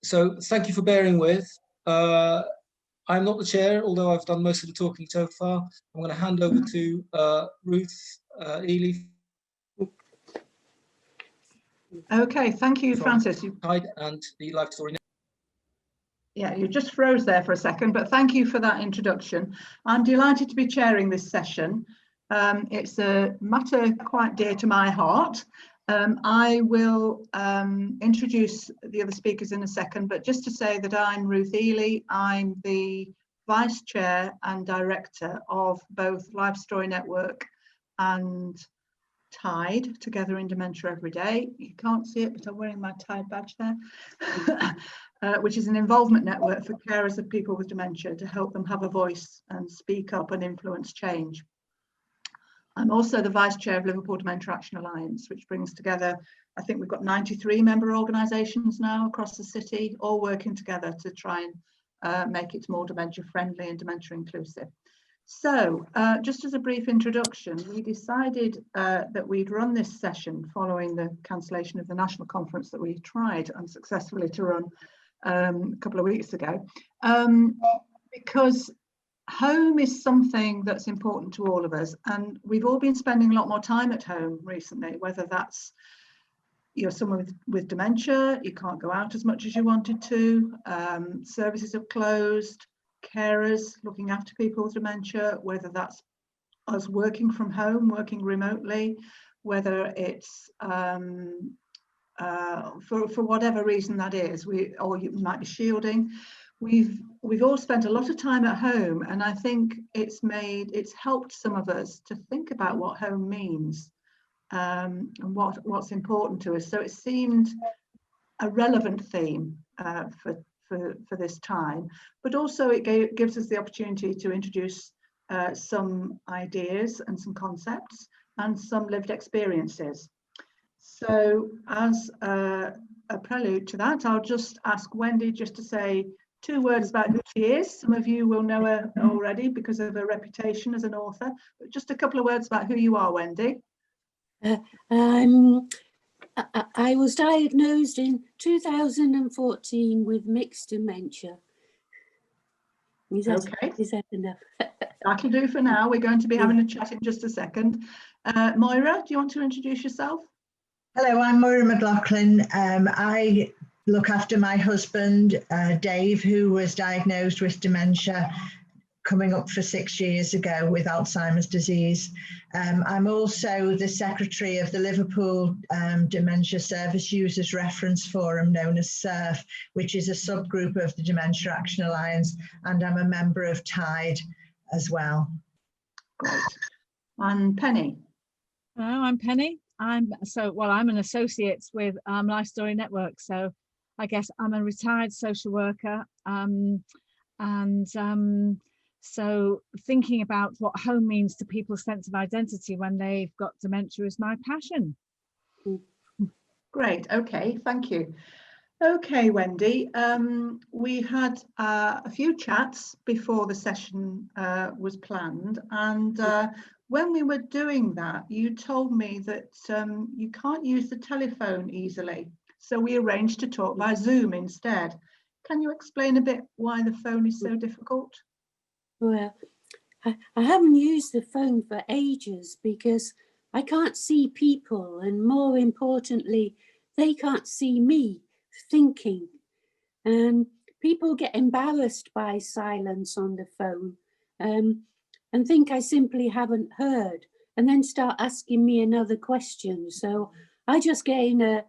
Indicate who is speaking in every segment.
Speaker 1: So thank you for bearing with. I'm not the chair, although I've done most of the talking so far. I'm going to hand over to Ruth Ely.
Speaker 2: Okay, thank you, Francis.
Speaker 1: TIDE and the Life Story.
Speaker 2: Yeah, you just froze there for a second, but thank you for that introduction. I'm delighted to be chairing this session. It's a matter quite dear to my heart. I will introduce the other speakers in a second, but just to say that I'm Ruth Ely. I'm the Vice Chair and Director of both Life Story Network and TIDE, Together in Dementia Every Day. You can't see it, but I'm wearing my TIDE badge there, which is an involvement network for carers of people with dementia to help them have a voice and speak up and influence change. I'm also the Vice Chair of Liverpool Dementia Action Alliance, which brings together, I think we've got 93 member organisations now across the city, all working together to try and make it more dementia friendly and dementia inclusive. So just as a brief introduction, we decided that we'd run this session following the cancellation of the national conference that we tried unsuccessfully to run a couple of weeks ago, because home is something that's important to all of us, and we've all been spending a lot more time at home recently, whether that's you're someone with dementia, you can't go out as much as you wanted to, services have closed, carers looking after people with dementia, whether that's us working from home, working remotely, whether it's for whatever reason that is, or you might be shielding. We've all spent a lot of time at home, and I think it's helped some of us to think about what home means and what's important to us. So it seemed a relevant theme for this time, but also it gives us the opportunity to introduce some ideas and some concepts and some lived experiences. So as a prelude to that, I'll just ask Wendy just to say 2 words about who she is. Some of you will know her already because of her reputation as an author, but just a couple of words about who you are, Wendy.
Speaker 3: I was diagnosed in 2014 with mixed dementia. Is that enough?
Speaker 2: That'll do for now. We're going to be having a chat in just a second. Moira, do you want to introduce yourself?
Speaker 4: Hello, I'm Moira McLaughlin. I look after my husband, Dave, who was diagnosed with dementia coming up for 6 years ago with Alzheimer's disease. I'm also the secretary of the Liverpool Dementia Service Users Reference Forum, known as SURF, which is a subgroup of the Dementia Action Alliance, and I'm a member of TIDE as well.
Speaker 2: Great. And Penny?
Speaker 5: Hello, I'm Penny. I'm an associate with Life Story Network, so I guess I'm a retired social worker, so thinking about what home means to people's sense of identity when they've got dementia is my passion.
Speaker 2: Great, okay, thank you. Okay, Wendy, we had a few chats before the session was planned, and when we were doing that, you told me that you can't use the telephone easily, so we arranged to talk by Zoom instead. Can you explain a bit why the phone is so difficult?
Speaker 3: Well, I haven't used the phone for ages because I can't see people, and more importantly, they can't see me thinking. And people get embarrassed by silence on the phone and think I simply haven't heard, and then start asking me another question. So I just get in a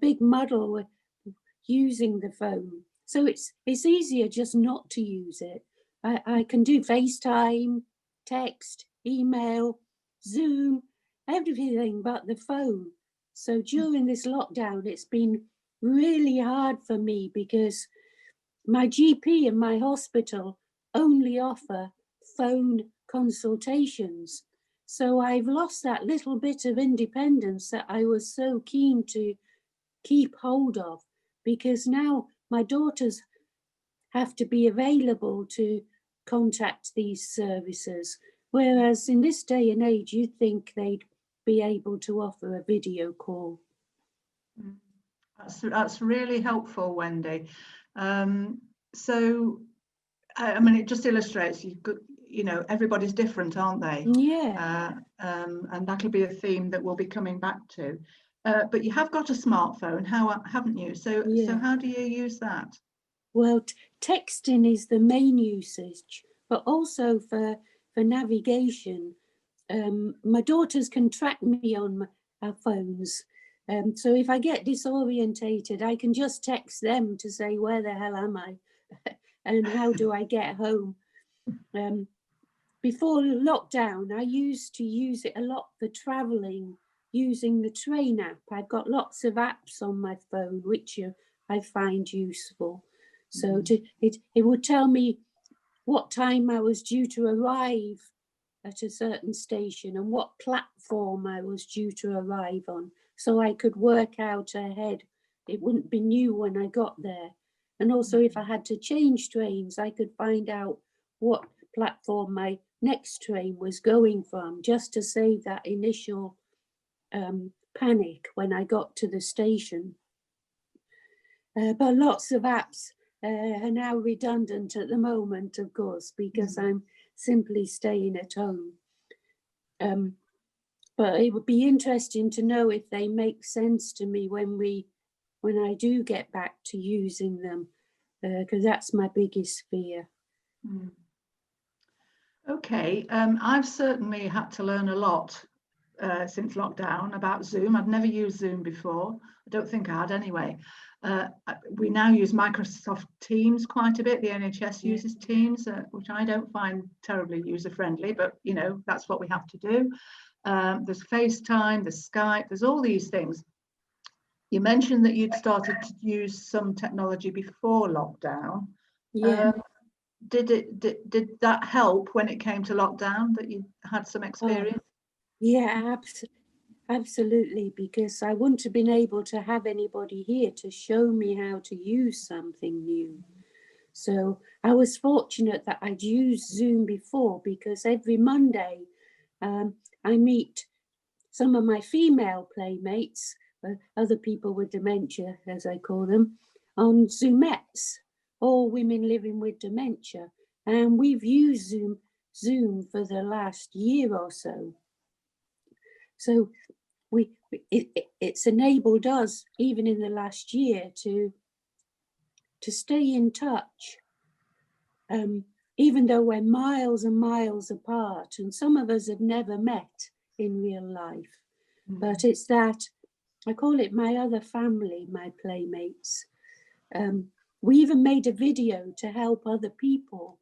Speaker 3: big muddle with using the phone. So it's easier just not to use it. I can do FaceTime, text, email, Zoom, everything but the phone. So during this lockdown, it's been really hard for me because my GP and my hospital only offer phone consultations. So I've lost that little bit of independence that I was so keen to keep hold of, because now my daughters have to be available to contact these services, whereas in this day and age you'd think they'd be able to offer a video call.
Speaker 2: That's really helpful, Wendy. So, I mean, it just illustrates you know, everybody's different, aren't they?
Speaker 3: Yeah.
Speaker 2: And that'll be a theme that we'll be coming back to. But you have got a smartphone, haven't you? So,
Speaker 3: Yeah.
Speaker 2: so how do you use that?
Speaker 3: Well, texting is the main usage, but also for navigation. My daughters can track me on our phones. So if I get disorientated, I can just text them to say, where the hell am I? And how do I get home? Before lockdown, I used to use it a lot for traveling, using the train app. I've got lots of apps on my phone, which I find useful. So it would tell me what time I was due to arrive at a certain station and what platform I was due to arrive on, so I could work out ahead. It wouldn't be new when I got there. And also if I had to change trains, I could find out what platform my next train was going from, just to save that initial panic when I got to the station. But lots of apps are now redundant at the moment, of course, because I'm simply staying at home. But it would be interesting to know if they make sense to me when I do get back to using them, because that's my biggest fear.
Speaker 2: Okay, I've certainly had to learn a lot since lockdown about Zoom. I'd never used Zoom before. I don't think I had anyway. We now use Microsoft Teams quite a bit. The NHS uses Teams, which I don't find terribly user-friendly, but you know, that's what we have to do. There's FaceTime, there's Skype, there's all these things. You mentioned that you'd started to use some technology before lockdown.
Speaker 3: Yeah.
Speaker 2: Did that help when it came to lockdown, that you had some experience?
Speaker 3: Yeah, absolutely, because I wouldn't have been able to have anybody here to show me how to use something new. So I was fortunate that I'd used Zoom before, because every Monday I meet some of my female playmates, other people with dementia, as I call them, on Zoomettes, all women living with dementia. And we've used Zoom for the last year or so. So it's enabled us, even in the last year, to stay in touch, even though we're miles and miles apart, and some of us have never met in real life. But it's that, I call it my other family, my playmates. We even made a video to help other people,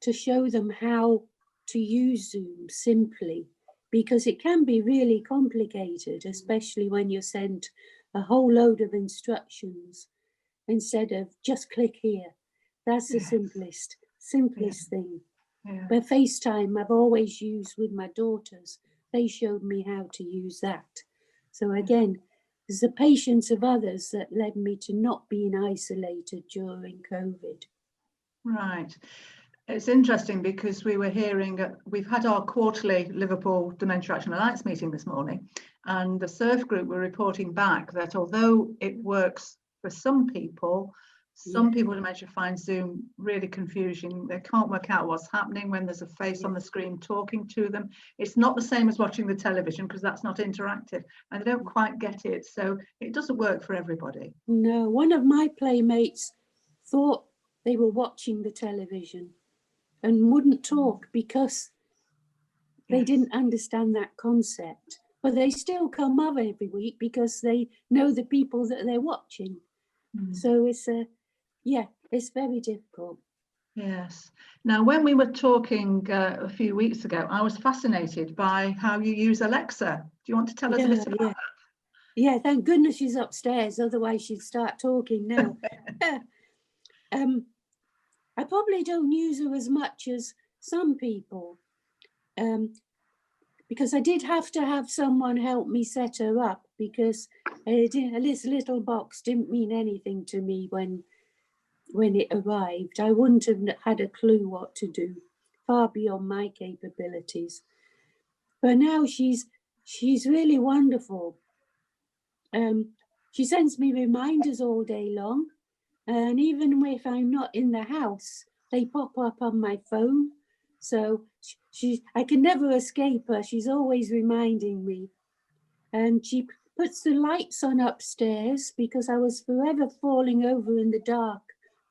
Speaker 3: to show them how to use Zoom simply, because it can be really complicated, especially when you're sent a whole load of instructions instead of just click here. That's the simplest thing.
Speaker 2: Yeah.
Speaker 3: But FaceTime I've always used with my daughters. They showed me how to use that. So again, it's the patience of others that led me to not being isolated during COVID.
Speaker 2: Right. It's interesting because we were hearing, we've had our quarterly Liverpool Dementia Action Alliance meeting this morning, and the SURF group were reporting back that although it works for some people, some people with dementia find Zoom really confusing. They can't work out what's happening when there's a face on the screen talking to them. It's not the same as watching the television, because that's not interactive, and they don't quite get it. So it doesn't work for everybody.
Speaker 3: No, one of my playmates thought they were watching the television and wouldn't talk because they didn't understand that concept. But they still come over every week because they know the people that they're watching. So it's it's very difficult.
Speaker 2: Yes. Now, when we were talking a few weeks ago, I was fascinated by how you use Alexa. Do you want to tell us a bit about that?
Speaker 3: Yeah, thank goodness she's upstairs, otherwise she'd start talking now. I probably don't use her as much as some people, because I did have to have someone help me set her up, because this little box didn't mean anything to me when it arrived. I wouldn't have had a clue what to do, far beyond my capabilities. But now she's really wonderful. she sends me reminders all day long. And even if I'm not in the house, they pop up on my phone. So I can never escape her. She's always reminding me. And she puts the lights on upstairs because I was forever falling over in the dark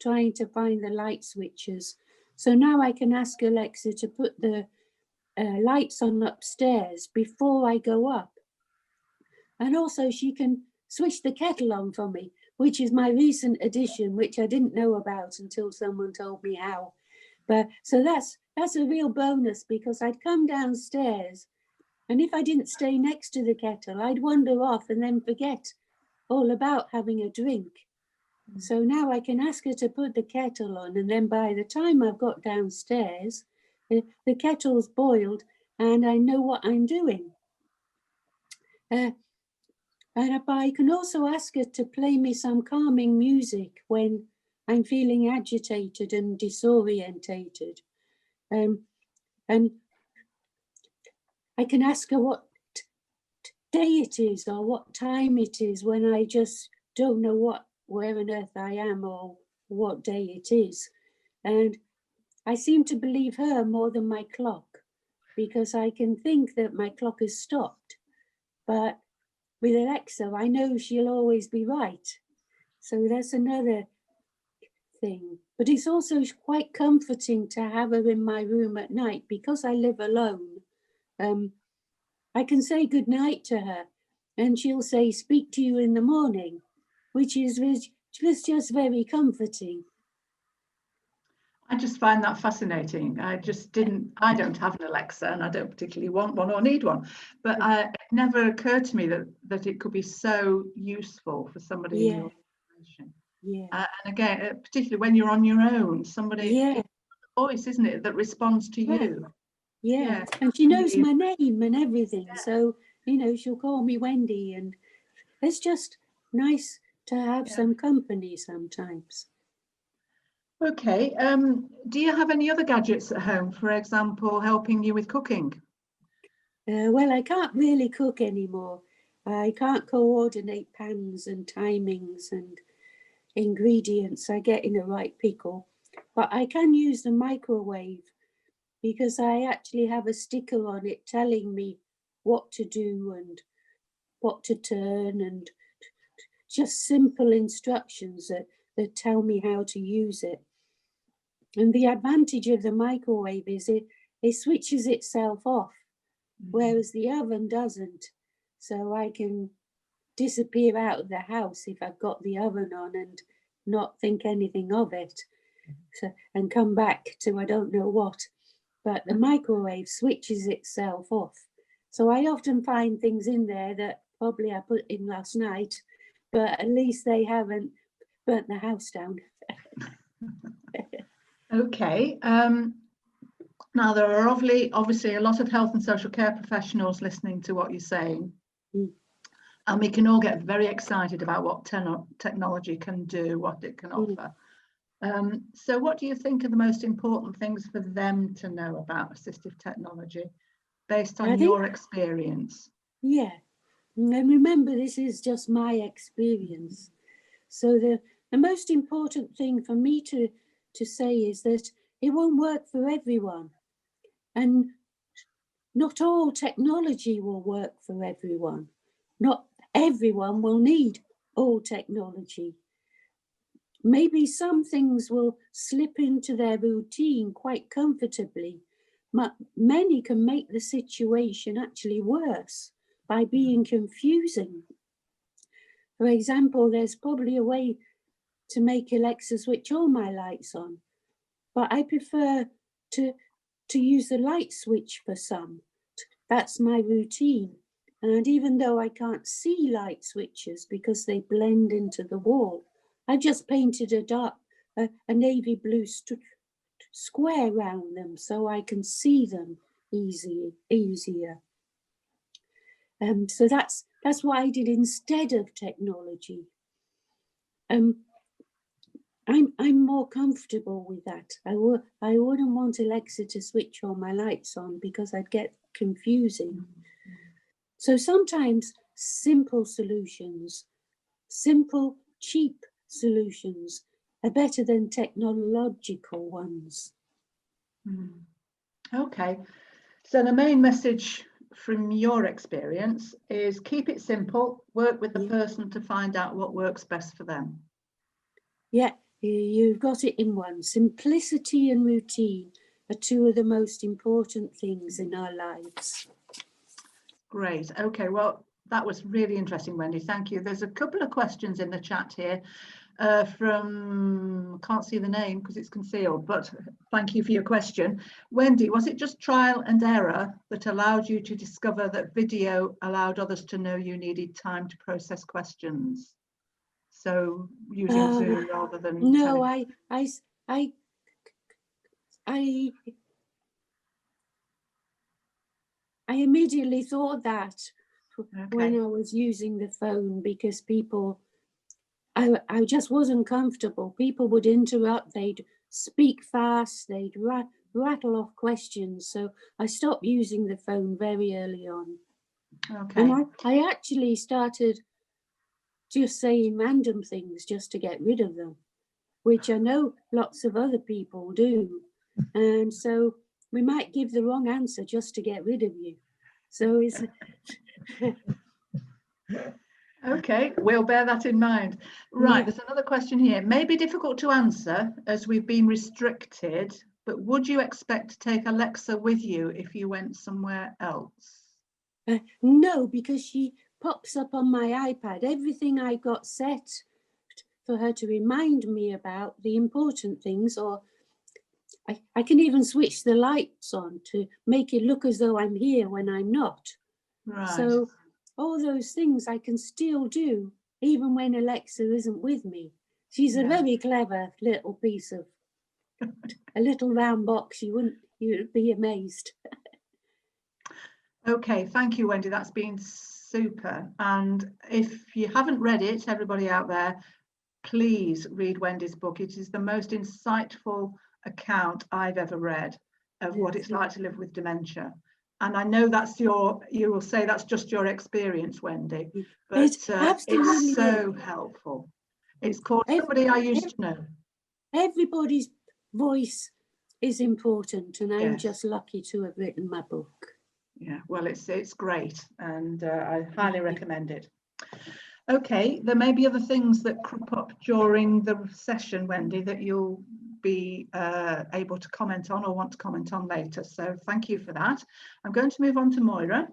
Speaker 3: trying to find the light switches. So now I can ask Alexa to put the lights on upstairs before I go up. And also she can switch the kettle on for me, which is my recent addition, which I didn't know about until someone told me how. But so that's a real bonus, because I'd come downstairs and if I didn't stay next to the kettle, I'd wander off and then forget all about having a drink. So now I can ask her to put the kettle on, and then by the time I've got downstairs, the kettle's boiled and I know what I'm doing. And I can also ask her to play me some calming music when I'm feeling agitated and disorientated. And I can ask her what day it is or what time it is when I just don't know where on earth I am or what day it is. And I seem to believe her more than my clock, because I can think that my clock has stopped. But with Alexa, I know she'll always be right. So that's another thing. But it's also quite comforting to have her in my room at night, because I live alone. I can say good night to her and she'll say, speak to you in the morning, which is just very comforting.
Speaker 2: I just find that fascinating. I don't have an Alexa, and I don't particularly want one or need one, but it never occurred to me that it could be so useful for somebody in your situation.
Speaker 3: Yeah.
Speaker 2: And again, particularly when you're on your own, somebody,
Speaker 3: Yeah.
Speaker 2: it's the voice, isn't it, that responds to you.
Speaker 3: Yeah. And she knows my name and everything. Yeah. So, she'll call me Wendy, and it's just nice to have some company sometimes.
Speaker 2: Okay. Do you have any other gadgets at home, for example, helping you with cooking?
Speaker 3: Well, I can't really cook anymore. I can't coordinate pans and timings and ingredients. I get in a right pickle. But I can use the microwave, because I actually have a sticker on it telling me what to do and what to turn, and just simple instructions that tell me how to use it. And the advantage of the microwave is it switches itself off, whereas the oven doesn't. So I can disappear out of the house if I've got the oven on and not think anything of it, and come back to I don't know what. But the microwave switches itself off. So I often find things in there that probably I put in last night, but at least they haven't burnt the house down.
Speaker 2: Okay. Now, there are obviously a lot of health and social care professionals listening to what you're saying. And we can all get very excited about what technology can do, what it can offer. So what do you think are the most important things for them to know about assistive technology based on your experience?
Speaker 3: Yeah, and remember, this is just my experience. So the most important thing for me to say is that it won't work for everyone. And not all technology will work for everyone. Not everyone will need all technology. Maybe some things will slip into their routine quite comfortably, but many can make the situation actually worse by being confusing. For example, there's probably a way to make Alexa switch all my lights on, but I prefer to use the light switch for some. That's my routine. And even though I can't see light switches because they blend into the wall, I've just painted a navy blue square around them so I can see them easier. So that's what I did instead of technology. I'm more comfortable with that. I wouldn't want Alexa to switch all my lights on because I'd get confusing. So sometimes simple solutions, simple, cheap solutions are better than technological ones.
Speaker 2: Okay, so the main message from your experience is keep it simple, work with the person to find out what works best for them.
Speaker 3: Yeah, you've got it in one. Simplicity and routine are two of the most important things in our lives.
Speaker 2: Great. Okay, well, that was really interesting, Wendy. Thank you. There's a couple of questions in the chat here from, can't see the name because it's concealed, but thank you for your question. Wendy, was it just trial and error that allowed you to discover that video allowed others to know you needed time to process questions? So using Zoom rather than
Speaker 3: no, I immediately thought that when I was using the phone, because people, I just wasn't comfortable. People would interrupt, they'd speak fast, they'd rattle off questions. So I stopped using the phone very early on.
Speaker 2: Okay.
Speaker 3: And I actually started just saying random things just to get rid of them, which I know lots of other people do. And so we might give the wrong answer just to get rid of you. So it's...
Speaker 2: Okay, we'll bear that in mind. Right, there's another question here. May be difficult to answer as we've been restricted, but would you expect to take Alexa with you if you went somewhere else?
Speaker 3: No, because she pops up on my iPad. Everything I got set for her to remind me about the important things, or I can even switch the lights on to make it look as though I'm here when I'm not.
Speaker 2: Right.
Speaker 3: So all those things I can still do, even when Alexa isn't with me. She's a very clever little piece of, a little round box. You'd be amazed.
Speaker 2: Okay, thank you, Wendy. That's been super. And if you haven't read it, everybody out there, please read Wendy's book. It is the most insightful account I've ever read of what it's like to live with dementia. And I know that's you will say that's just your experience, Wendy, but it's so helpful. It's called Somebody I Used to Know.
Speaker 3: Everybody's voice is important, and I'm just lucky to have written my book.
Speaker 2: Yeah, well, it's great, and I highly recommend it. Okay, there may be other things that crop up during the session, Wendy, that you'll be able to comment on or want to comment on later. So thank you for that. I'm going to move on to Moira.